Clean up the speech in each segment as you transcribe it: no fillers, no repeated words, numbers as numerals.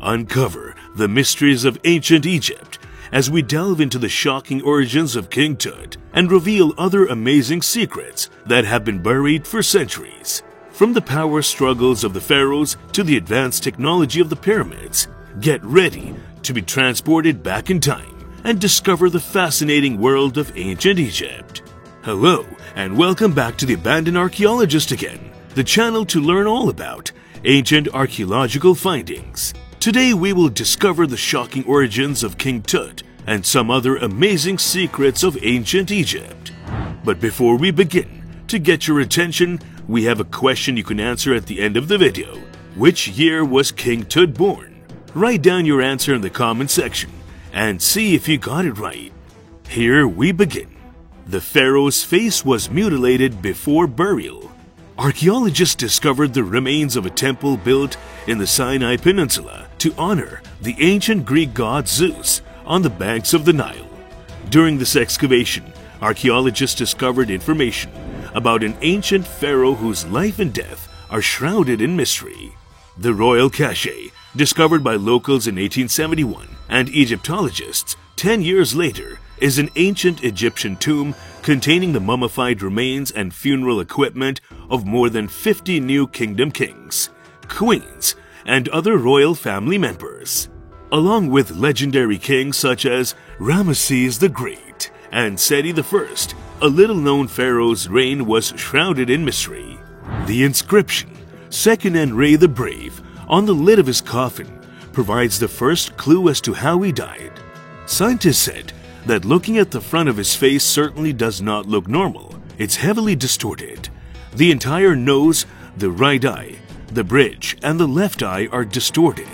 uncover the mysteries of ancient Egypt as we delve into the shocking origins of King Tut and reveal other amazing secrets that have been buried for centuries. From the power struggles of the pharaohs to the advanced technology of the pyramids, get ready to be transported back in time and discover the fascinating world of ancient Egypt. Hello, and welcome back to the Abandoned Archaeologist again, the channel to learn all about ancient archaeological findings. Today we will discover the shocking origins of King Tut and some other amazing secrets of ancient Egypt. But before we begin, to get your attention, we have a question you can answer at the end of the video. Which year was King Tut born? Write down your answer in the comment section and see if you got it right. Here we begin. The pharaoh's face was mutilated before burial. Archaeologists discovered the remains of a temple built in the Sinai Peninsula to honor the ancient Greek god Zeus on the banks of the Nile. During this excavation, archaeologists discovered information about an ancient pharaoh whose life and death are shrouded in mystery. The royal cache, discovered by locals in 1871 and Egyptologists 10 years later, is an ancient Egyptian tomb containing the mummified remains and funeral equipment of more than 50 New Kingdom kings, queens, and other royal family members. Along with legendary kings such as Ramesses the Great and Seti I, a little-known pharaoh's reign was shrouded in mystery. The inscription, Seqenen-Re the Brave, on the lid of his coffin provides the first clue as to how he died. Scientists said that looking at the front of his face certainly does not look normal. It's heavily distorted. The entire nose, the right eye, the bridge, and the left eye are distorted.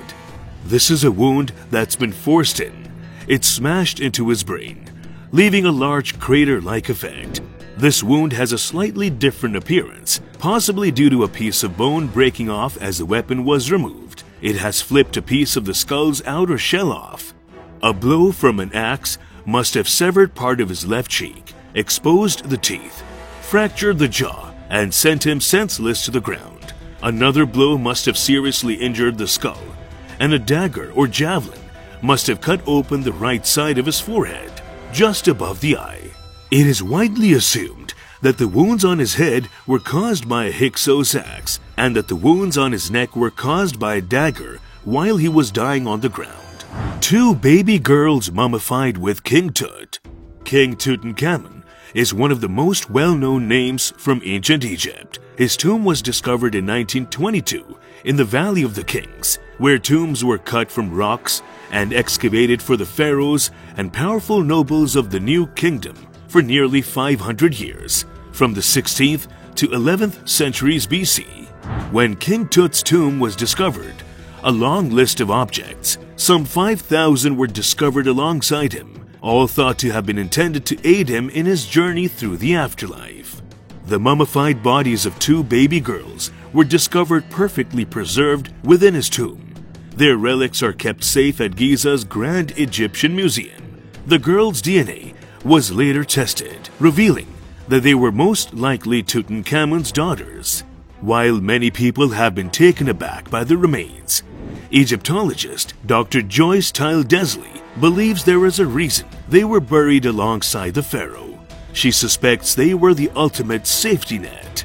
This is a wound that's been forced in. It's smashed into his brain, leaving a large crater-like effect. This wound has a slightly different appearance, possibly due to a piece of bone breaking off as the weapon was removed. It has flipped a piece of the skull's outer shell off. A blow from an axe must have severed part of his left cheek, exposed the teeth, fractured the jaw, and sent him senseless to the ground. Another blow must have seriously injured the skull, and a dagger or javelin must have cut open the right side of his forehead, just above the eye. It is widely assumed that the wounds on his head were caused by a Hyksos axe, and that the wounds on his neck were caused by a dagger while he was dying on the ground. 2 baby girls mummified with King Tut. King Tutankhamun is one of the most well-known names from ancient Egypt. His tomb was discovered in 1922 in the Valley of the Kings, where tombs were cut from rocks and excavated for the pharaohs and powerful nobles of the New Kingdom for nearly 500 years, from the 16th to 11th centuries BC. When King Tut's tomb was discovered, a long list of objects, some 5,000, were discovered alongside him, all thought to have been intended to aid him in his journey through the afterlife. The mummified bodies of 2 baby girls were discovered perfectly preserved within his tomb. Their relics are kept safe at Giza's Grand Egyptian Museum. The girls' DNA was later tested, revealing that they were most likely Tutankhamun's daughters. While many people have been taken aback by the remains, Egyptologist Dr. Joyce Tyle-Desley believes there is a reason they were buried alongside the pharaoh. She suspects they were the ultimate safety net.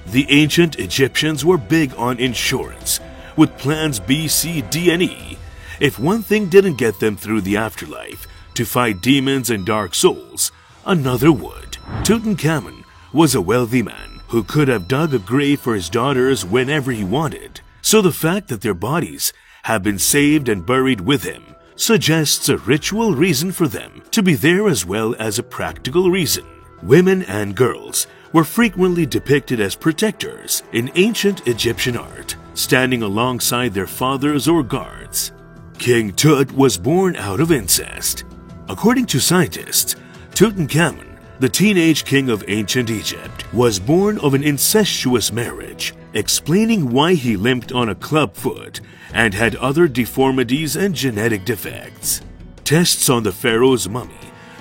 The ancient Egyptians were big on insurance, with plans B, C, D, and E. If one thing didn't get them through the afterlife to fight demons and dark souls, another would. Tutankhamun was a wealthy man who could have dug a grave for his daughters whenever he wanted, so the fact that their bodies have been saved and buried with him suggests a ritual reason for them to be there as well as a practical reason. Women and girls were frequently depicted as protectors in ancient Egyptian art, standing alongside their fathers or guards. King Tut was born out of incest. According to scientists, Tutankhamun, the teenage king of ancient Egypt, was born of an incestuous marriage, explaining why he limped on a club foot and had other deformities and genetic defects. Tests on the pharaoh's mummy,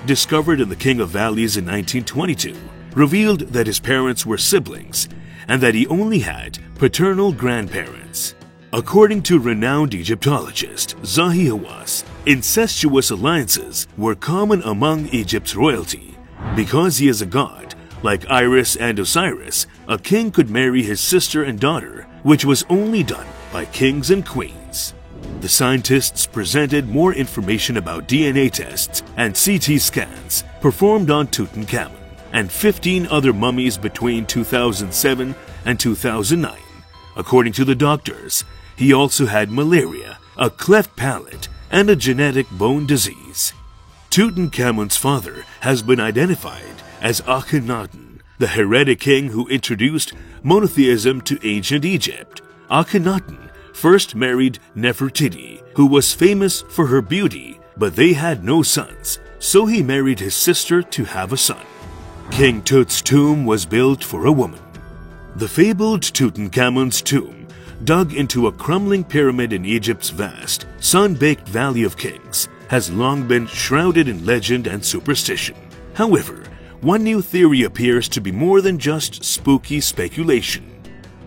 discovered in the King of Valleys in 1922, revealed that his parents were siblings and that he only had paternal grandparents. According to renowned Egyptologist Zahi Hawass, incestuous alliances were common among Egypt's royalty. Because he is a god, like Iris and Osiris, a king could marry his sister and daughter, which was only done by kings and queens. The scientists presented more information about DNA tests and CT scans performed on Tutankhamun and 15 other mummies between 2007 and 2009. According to the doctors, he also had malaria, a cleft palate, and a genetic bone disease. Tutankhamun's father has been identified as Akhenaten, the heretic king who introduced monotheism to ancient Egypt. Akhenaten first married Nefertiti, who was famous for her beauty, but they had no sons, so he married his sister to have a son. King Tut's tomb was built for a woman. The fabled Tutankhamun's tomb, dug into a crumbling pyramid in Egypt's vast, sun-baked Valley of Kings, has long been shrouded in legend and superstition. However, one new theory appears to be more than just spooky speculation.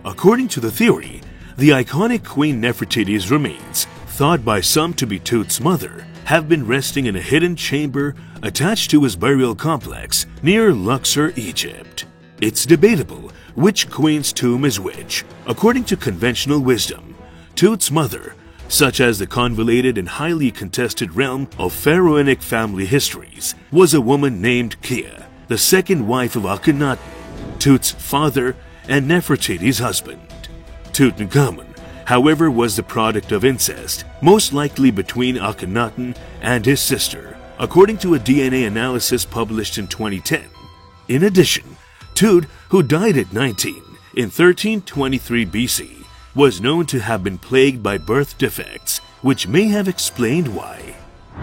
According to the theory, the iconic Queen Nefertiti's remains, thought by some to be Tut's mother, have been resting in a hidden chamber attached to his burial complex near Luxor, Egypt. It's debatable which queen's tomb is which. According to conventional wisdom, Tut's mother, such as the convoluted and highly contested realm of pharaonic family histories, was a woman named Kia, the second wife of Akhenaten, Tut's father and Nefertiti's husband. Tutankhamun, however, was the product of incest, most likely between Akhenaten and his sister, according to a DNA analysis published in 2010. In addition, Tut, who died at 19 in 1323 BC, was known to have been plagued by birth defects, which may have explained why.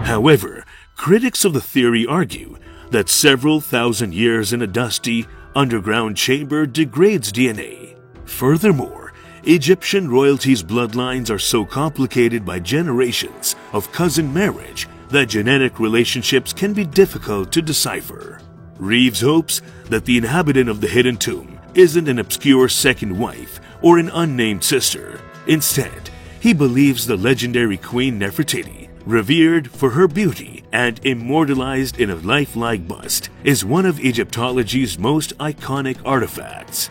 However, critics of the theory argue that several thousand years in a dusty, underground chamber degrades DNA. Furthermore, Egyptian royalty's bloodlines are so complicated by generations of cousin marriage that genetic relationships can be difficult to decipher. Reeves hopes that the inhabitant of the hidden tomb isn't an obscure second wife or an unnamed sister. Instead, he believes the legendary Queen Nefertiti, revered for her beauty and immortalized in a lifelike bust, is one of Egyptology's most iconic artifacts.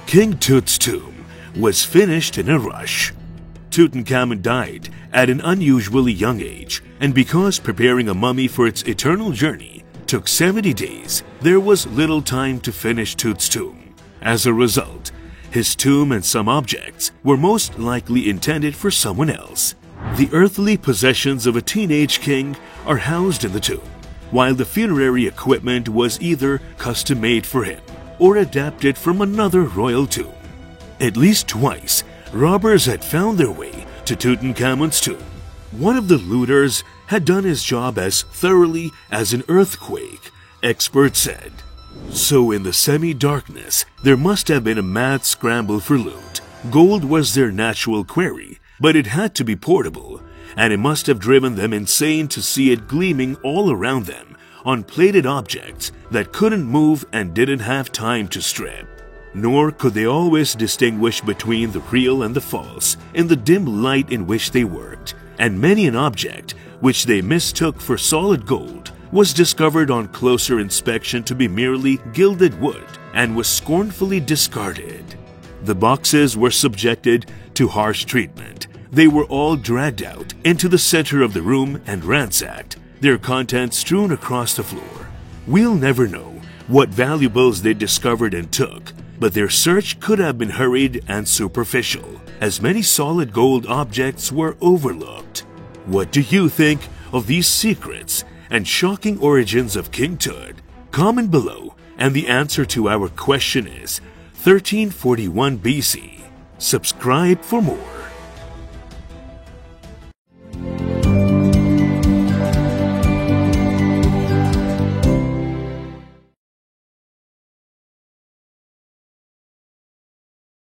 King Tut's tomb was finished in a rush. Tutankhamun died at an unusually young age, and because preparing a mummy for its eternal journey took 70 days, there was little time to finish Tut's tomb. As a result, his tomb and some objects were most likely intended for someone else. The earthly possessions of a teenage king are housed in the tomb, while the funerary equipment was either custom-made for him or adapted from another royal tomb. At least twice, robbers had found their way to Tutankhamun's tomb. One of the looters had done his job as thoroughly as an earthquake, experts said. So in the semi-darkness, there must have been a mad scramble for loot. Gold was their natural quarry, but it had to be portable, and it must have driven them insane to see it gleaming all around them on plated objects that couldn't move and didn't have time to strip. Nor could they always distinguish between the real and the false in the dim light in which they worked, and many an object which they mistook for solid gold was discovered on closer inspection to be merely gilded wood and was scornfully discarded. The boxes were subjected to harsh treatment. They were all dragged out into the center of the room and ransacked, their contents strewn across the floor. We'll never know what valuables they discovered and took, but their search could have been hurried and superficial, as many solid gold objects were overlooked. What do you think of these secrets and shocking origins of King Tut? Comment below, and the answer to our question is 1341 BC. Subscribe for more.